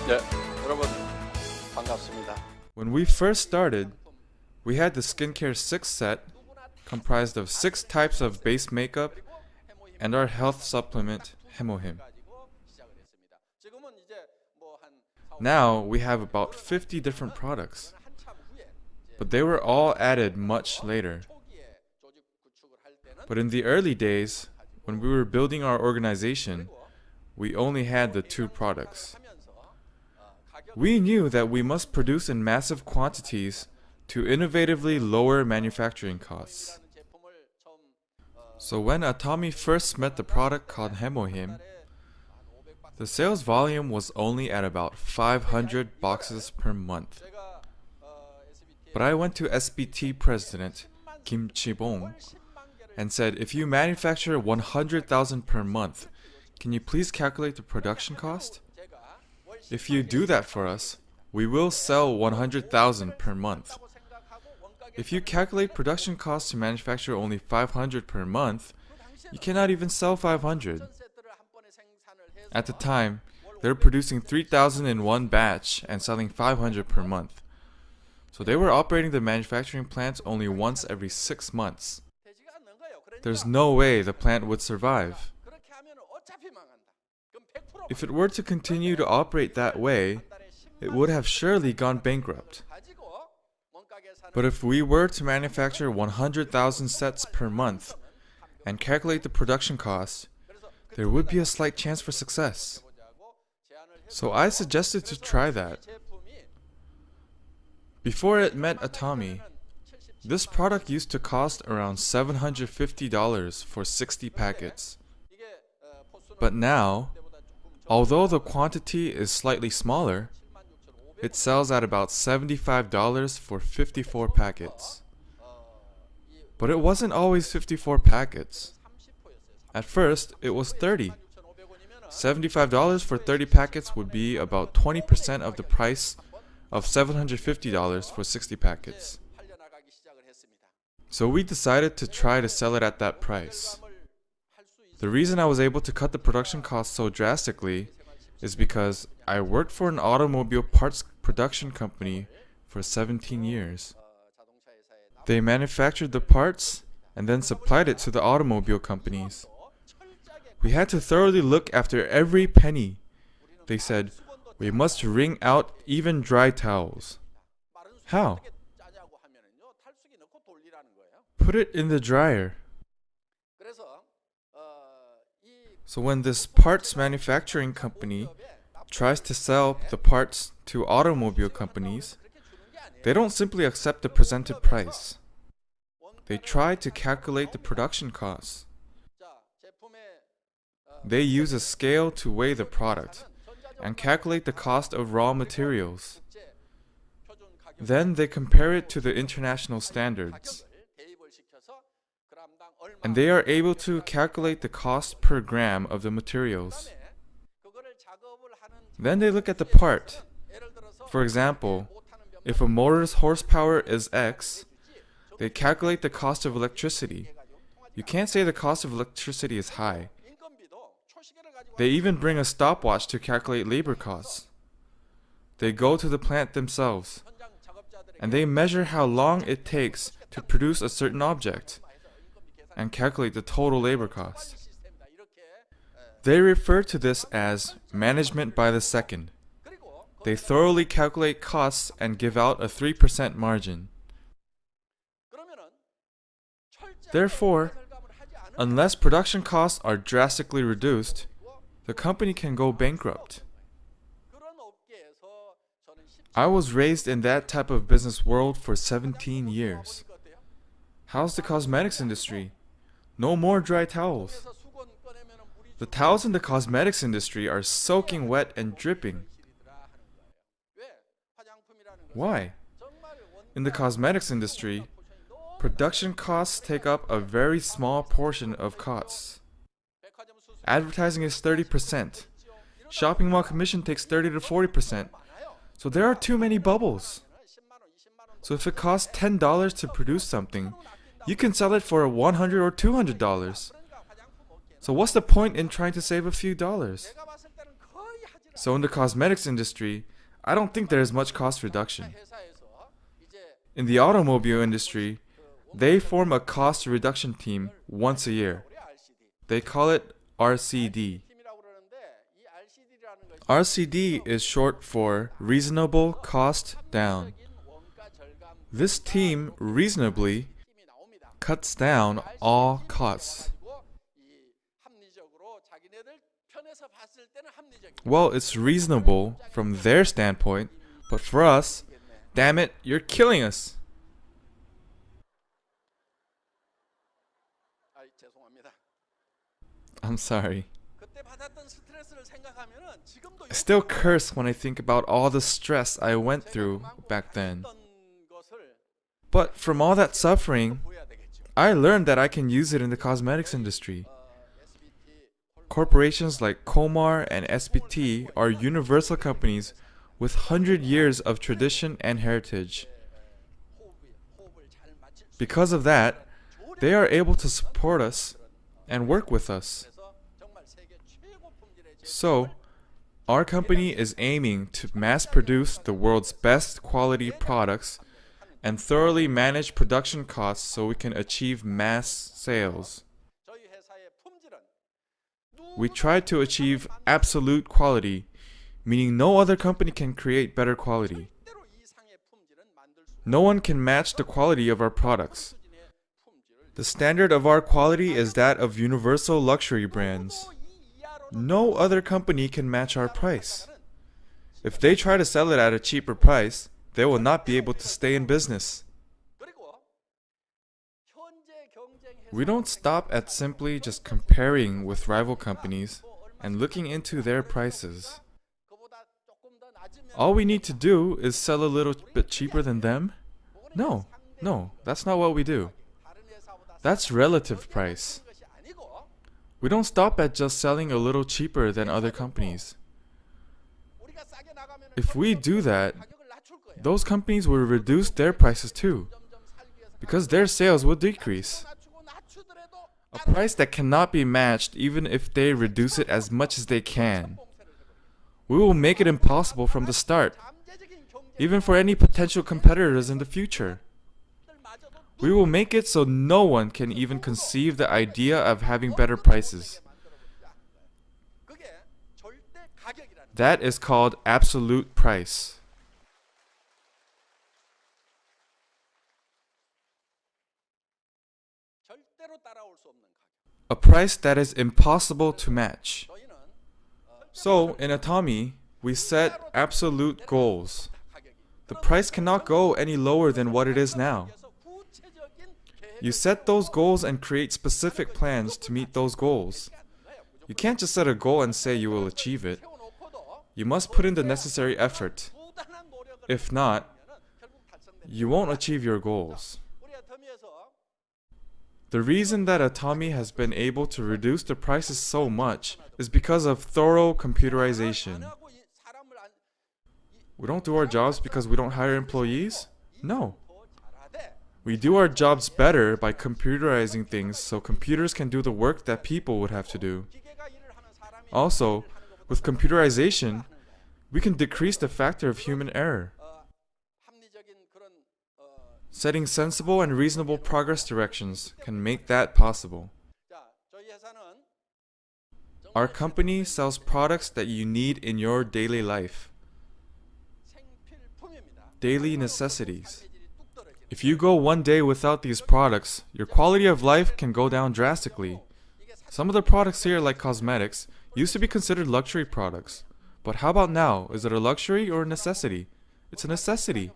네, 여러분 반갑습니다. When we first started, we had the skincare 6 set, comprised of 6 types of base makeup and our health supplement, Hemohim. Now we have about 50 different products, but they were all added much later. But in the early days, when we were building our organization, we only had the 2 products. We knew that we must produce in massive quantities to innovatively lower manufacturing costs. So when Atomy first met the product called Hemohim, the sales volume was only at about 500 boxes per month. But I went to SBT president Kim Chi-bong and said, if you manufacture 100,000 per month, can you please calculate the production cost? If you do that for us, we will sell 100,000 per month. If you calculate production costs to manufacture only 500 per month, you cannot even sell 500. At the time, they were producing 3,000 in one batch and selling 500 per month. So they were operating the manufacturing plants only once every 6 months. There's no way the plant would survive. If it were to continue to operate that way, it would have surely gone bankrupt. But if we were to manufacture 100,000 sets per month and calculate the production cost, there would be a slight chance for success. So I suggested to try that. Before it met Atomy, this product used to cost around $750 for 60 packets. But now, although the quantity is slightly smaller, it sells at about $75 for 54 packets. But it wasn't always 54 packets. At first, it was 30. $75 for 30 packets would be about 20% of the price of $750 for 60 packets. So we decided to try to sell it at that price. The reason I was able to cut the production cost so drastically is because I worked for an automobile parts production company for 17 years. They manufactured the parts and then supplied it to the automobile companies. We had to thoroughly look after every penny. They said, we must wring out even dry towels. How? Put it in the dryer. So when this parts manufacturing company tries to sell the parts to automobile companies, they don't simply accept the presented price. They try to calculate the production costs. They use a scale to weigh the product and calculate the cost of raw materials. Then they compare it to the international standards. And they are able to calculate the cost per gram of the materials. Then they look at the part. For example, if a motor's horsepower is X, they calculate the cost of electricity. You can't say the cost of electricity is high. They even bring a stopwatch to calculate labor costs. They go to the plant themselves, and they measure how long it takes to produce a certain object, and calculate the total labor cost. They refer to this as management by the second. They thoroughly calculate costs and give out a 3% margin. Therefore, unless production costs are drastically reduced, the company can go bankrupt. I was raised in that type of business world for 17 years. How's the cosmetics industry? No more dry towels. The towels in the cosmetics industry are soaking wet and dripping. Why? In the cosmetics industry, production costs take up a very small portion of costs. Advertising is 30%. Shopping mall commission takes 30 to 40%. So there are too many bubbles. So if it costs $10 to produce something, you can sell it for $100 or $200. So what's the point in trying to save a few dollars? So in the cosmetics industry, I don't think there is much cost reduction. In the automobile industry, they form a cost reduction team once a year. They call it RCD. RCD is short for Reasonable Cost Down. This team reasonably cuts down all costs. Well, it's reasonable from their standpoint, but for us, damn it, you're killing us. I'm sorry. I still curse when I think about all the stress I went through back then. But from all that suffering, I learned that I can use it in the cosmetics industry. Corporations like Komar and SBT are universal companies with 100 years of tradition and heritage. Because of that, they are able to support us and work with us. So, our company is aiming to mass produce the world's best quality products and thoroughly manage production costs so we can achieve mass sales. We try to achieve absolute quality, meaning no other company can create better quality. No one can match the quality of our products. The standard of our quality is that of universal luxury brands. No other company can match our price. If they try to sell it at a cheaper price, they will not be able to stay in business. We don't stop at simply just comparing with rival companies and looking into their prices. All we need to do is sell a little bit cheaper than them? No, that's not what we do. That's relative price. We don't stop at just selling a little cheaper than other companies. If we do that, those companies will reduce their prices too, because their sales will decrease. A price that cannot be matched even if they reduce it as much as they can. We will make it impossible from the start, even for any potential competitors in the future. We will make it so no one can even conceive the idea of having better prices. That is called absolute price. A price that is impossible to match. So, in Atomy, we set absolute goals. The price cannot go any lower than what it is now. You set those goals and create specific plans to meet those goals. You can't just set a goal and say you will achieve it. You must put in the necessary effort. If not, you won't achieve your goals. The reason that Atomy has been able to reduce the prices so much is because of thorough computerization. We don't do our jobs because we don't hire employees? No. We do our jobs better by computerizing things so computers can do the work that people would have to do. Also, with computerization, we can decrease the factor of human error. Setting sensible and reasonable progress directions can make that possible. Our company sells products that you need in your daily life. Daily necessities. If you go one day without these products, your quality of life can go down drastically. Some of the products here, like cosmetics, used to be considered luxury products. But how about now? Is it a luxury or a necessity? It's a necessity.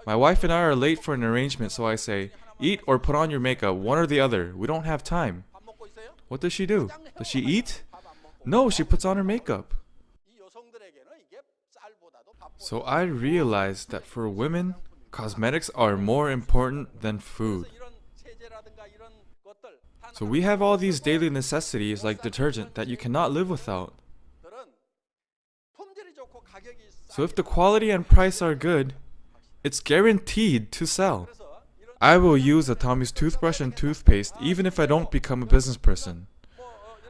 My wife and I are late for an arrangement, so I say, eat or put on your makeup, one or the other. We don't have time. What does she do? Does she eat? No, she puts on her makeup. So I realized that for women, cosmetics are more important than food. So we have all these daily necessities like detergent that you cannot live without. So if the quality and price are good, it's guaranteed to sell. I will use Atomy's toothbrush and toothpaste even if I don't become a business person.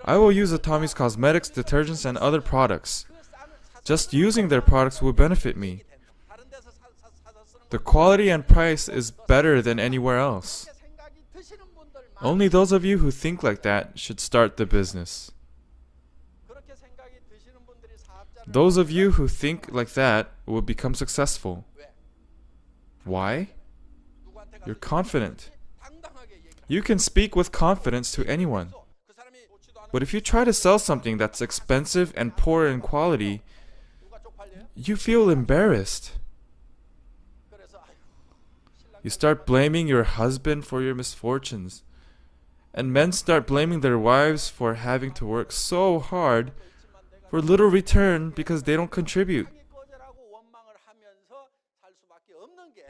I will use Atomy's cosmetics, detergents, and other products. Just using their products will benefit me. The quality and price is better than anywhere else. Only those of you who think like that should start the business. Those of you who think like that will become successful. Why? You're confident. You can speak with confidence to anyone. But if you try to sell something that's expensive and poor in quality, you feel embarrassed. You start blaming your husband for your misfortunes. And men start blaming their wives for having to work so hard for little return because they don't contribute.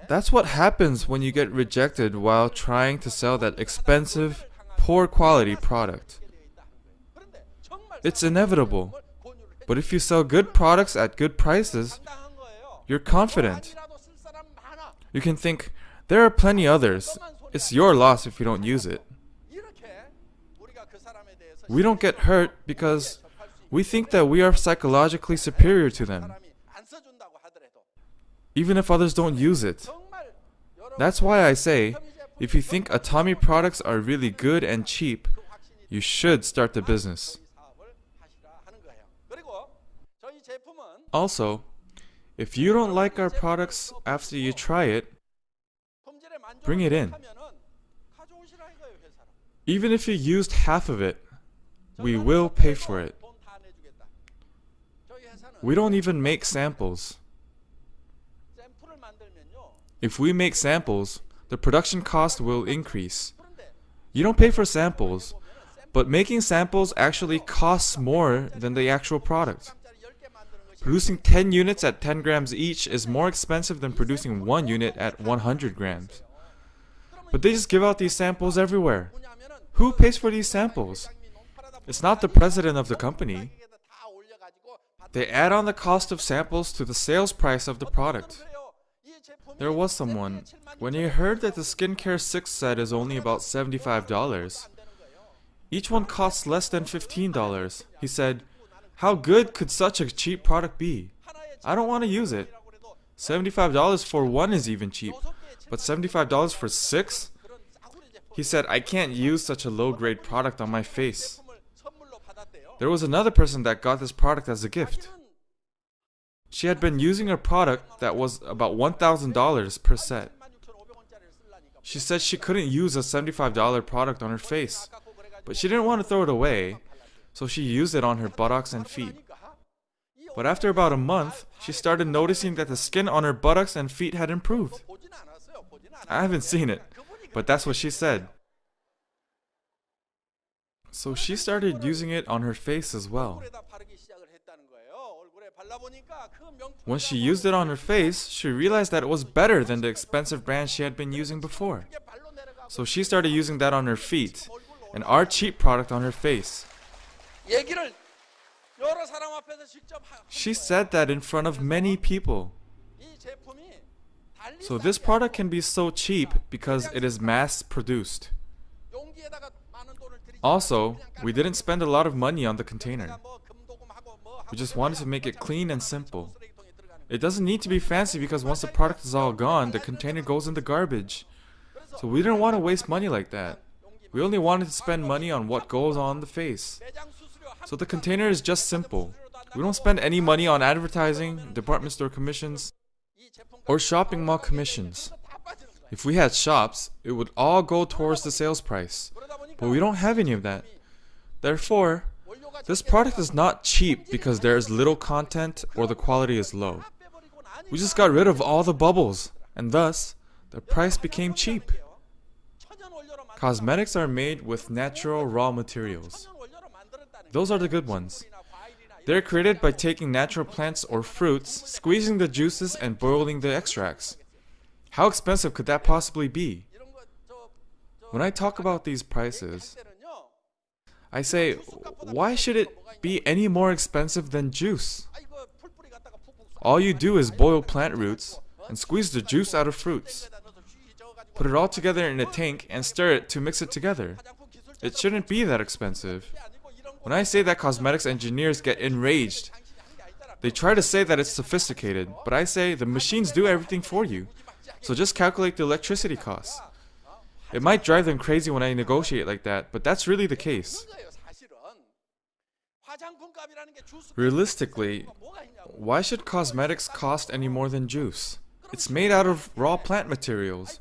That's what happens when you get rejected while trying to sell that expensive, poor quality product. It's inevitable. But if you sell good products at good prices, you're confident. You can think, there are plenty others. It's your loss if you don't use it. We don't get hurt because we think that we are psychologically superior to them, even if others don't use it. That's why I say, if you think Atomy products are really good and cheap, you should start the business. Also, if you don't like our products after you try it, bring it in. Even if you used half of it, we will pay for it. We don't even make samples. If we make samples, the production cost will increase. You don't pay for samples, but making samples actually costs more than the actual product. Producing 10 units at 10 grams each is more expensive than producing 1 unit at 100 grams. But they just give out these samples everywhere. Who pays for these samples? It's not the president of the company. They add on the cost of samples to the sales price of the product. There was someone, when he heard that the skincare 6 set is only about $75, each one costs less than $15, he said, how good could such a cheap product be? I don't want to use it. $75 for one is even cheap, but $75 for 6? He said, I can't use such a low-grade product on my face. There was another person that got this product as a gift. She had been using a product that was about $1,000 per set. She said she couldn't use a $75 product on her face, but she didn't want to throw it away, so she used it on her buttocks and feet. But after about a month, she started noticing that the skin on her buttocks and feet had improved. I haven't seen it, but that's what she said. So she started using it on her face as well. When she used it on her face, she realized that it was better than the expensive brand she had been using before. So she started using that on her feet, and our cheap product on her face. She said that in front of many people. So this product can be so cheap because it is mass-produced. Also, we didn't spend a lot of money on the container. We just wanted to make it clean and simple. It doesn't need to be fancy because once the product is all gone, the container goes in the garbage. So we didn't want to waste money like that. We only wanted to spend money on what goes on the face. So the container is just simple. We don't spend any money on advertising, department store commissions, or shopping mall commissions. If we had shops, it would all go towards the sales price. But we don't have any of that. Therefore, this product is not cheap because there is little content or the quality is low. We just got rid of all the bubbles, and thus, the price became cheap. Cosmetics are made with natural raw materials. Those are the good ones. They're created by taking natural plants or fruits, squeezing the juices and boiling the extracts. How expensive could that possibly be? When I talk about these prices, I say, why should it be any more expensive than juice? All you do is boil plant roots and squeeze the juice out of fruits. Put it all together in a tank and stir it to mix it together. It shouldn't be that expensive. When I say that cosmetics engineers get enraged, They try to say that it's sophisticated, but I say the machines do everything for you. So just calculate the electricity costs. It might drive them crazy when I negotiate like that, but that's really the case. Realistically, why should cosmetics cost any more than juice? It's made out of raw plant materials.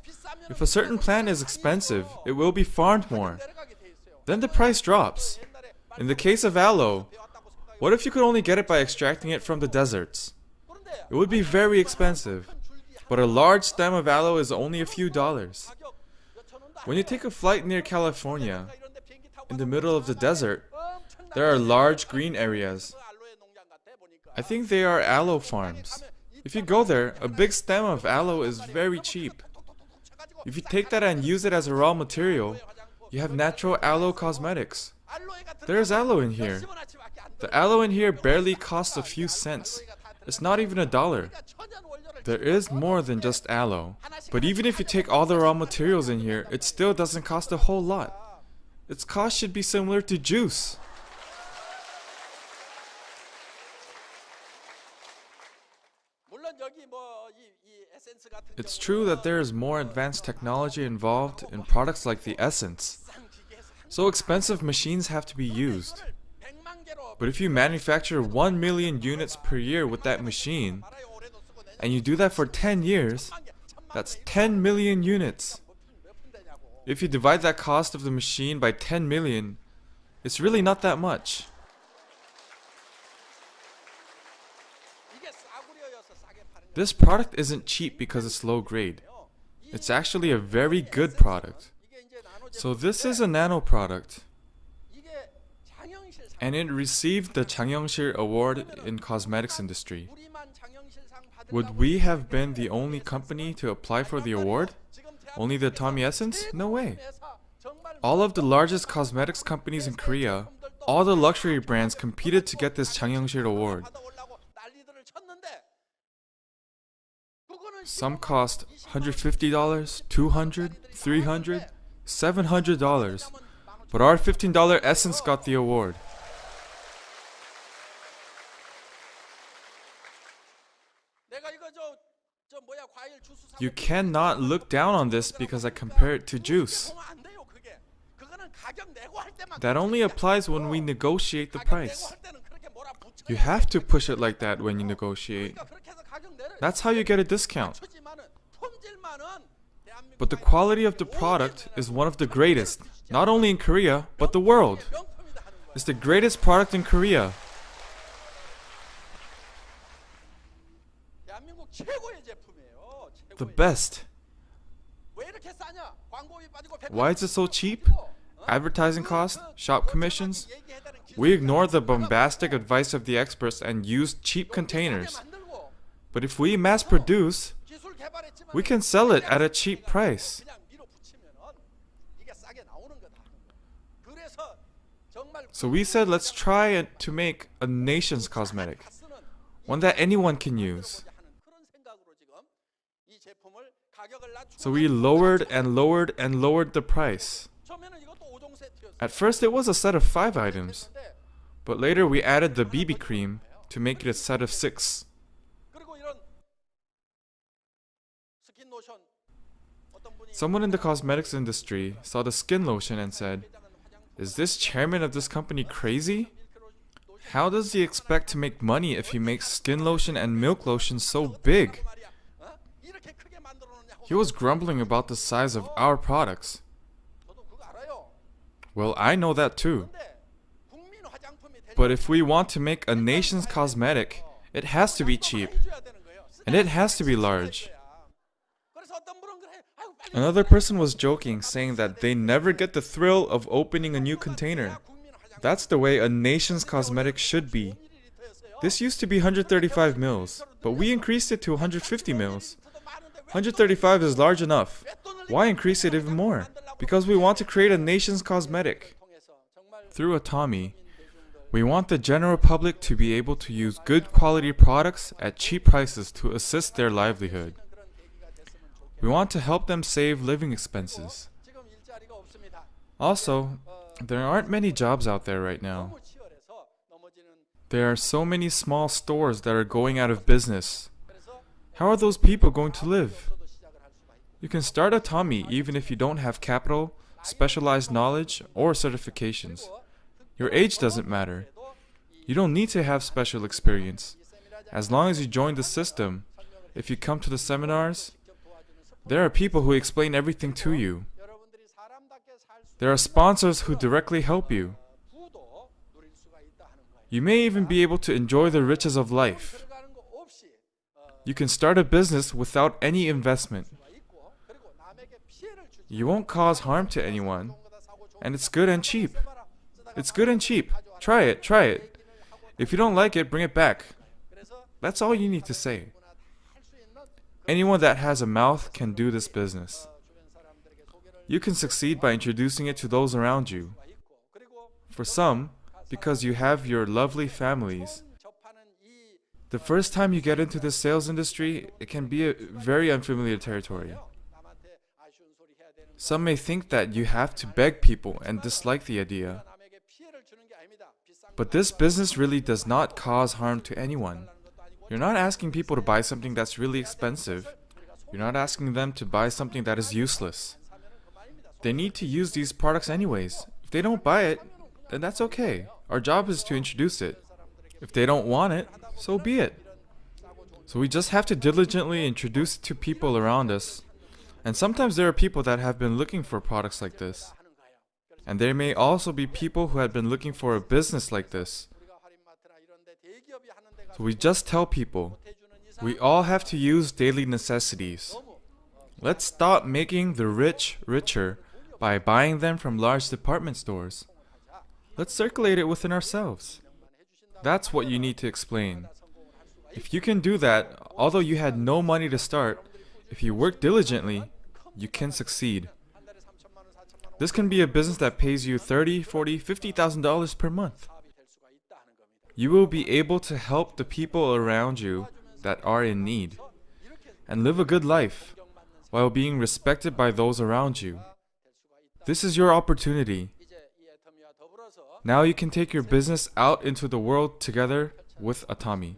If a certain plant is expensive, it will be farmed more. Then the price drops. In the case of aloe, what if you could only get it by extracting it from the deserts? It would be very expensive, but a large stem of aloe is only a few dollars. When you take a flight near California, in the middle of the desert, there are large green areas. I think they are aloe farms. If you go there, a big stem of aloe is very cheap. If you take that and use it as a raw material, you have natural aloe cosmetics. There's aloe in here. The aloe in here barely costs a few cents. It's not even $1. There is more than just aloe. But even if you take all the raw materials in here, it still doesn't cost a whole lot. Its cost should be similar to juice. It's true that there is more advanced technology involved in products like the essence. So expensive machines have to be used. But if you manufacture 1 million units per year with that machine, and you do that for 10 years, that's 10 million units. If you divide that cost of the machine by 10 million, it's really not that much. This product isn't cheap because it's low grade. It's actually a very good product. So this is a nano product. And it received the 장영실 Award in cosmetics industry. Would we have been the only company to apply for the award? Only the Atomy Essence? No way. All of the largest cosmetics companies in Korea, all the luxury brands competed to get this 장영실 Award. Some cost $150, $200, $300, $700, but our $15 Essence got the award. You cannot look down on this because I compare it to juice. That only applies when we negotiate the price. You have to push it like that when you negotiate. That's how you get a discount. But the quality of the product is one of the greatest, not only in Korea, but the world. It's the greatest product in Korea. The best. Why is it so cheap? Advertising costs, shop commissions. We ignore the bombastic advice of the experts and use cheap containers. But if we mass produce, we can sell it at a cheap price. So we said let's try to make a nation's cosmetic, one that anyone can use. So we lowered and lowered and lowered the price. At first it was a set of 5 items, but later we added the BB cream to make it a set of 6. Someone in the cosmetics industry saw the skin lotion and said, "Is this chairman of this company crazy? How does he expect to make money if he makes skin lotion and milk lotion so big?" He was grumbling about the size of our products. Well, I know that too. But if we want to make a nation's cosmetic, it has to be cheap. And it has to be large. Another person was joking, saying that they never get the thrill of opening a new container. That's the way a nation's cosmetic should be. This used to be 135 mils, but we increased it to 150 mils. 135 is large enough. Why increase it even more? Because we want to create a nation's cosmetic. Through Atomy, we want the general public to be able to use good quality products at cheap prices to assist their livelihood. We want to help them save living expenses. Also, there aren't many jobs out there right now. There are so many small stores that are going out of business. How are those people going to live? You can start Atomy even if you don't have capital, specialized knowledge, or certifications. Your age doesn't matter. You don't need to have special experience. As long as you join the system, if you come to the seminars, there are people who explain everything to you. There are sponsors who directly help you. You may even be able to enjoy the riches of life. You can start a business without any investment. You won't cause harm to anyone, and it's good and cheap. It's good and cheap. Try it, try it. If you don't like it, bring it back. That's all you need to say. Anyone that has a mouth can do this business. You can succeed by introducing it to those around you. For some, because you have your lovely families. The first time you get into the sales industry, it can be a very unfamiliar territory. Some may think that you have to beg people and dislike the idea. But this business really does not cause harm to anyone. You're not asking people to buy something that's really expensive. You're not asking them to buy something that is useless. They need to use these products anyways. If they don't buy it, then that's okay. Our job is to introduce it. If they don't want it, so be it. So we just have to diligently introduce it to people around us. And sometimes there are people that have been looking for products like this. And there may also be people who have been looking for a business like this. So we just tell people, we all have to use daily necessities. Let's stop making the rich richer by buying them from large department stores. Let's circulate it within ourselves. That's what you need to explain. If you can do that, although you had no money to start, if you work diligently, you can succeed. This can be a business that pays you $30,000, $40,000, $50,000 per month. You will be able to help the people around you that are in need and live a good life while being respected by those around you. This is your opportunity. Now you can take your business out into the world together with Atomy.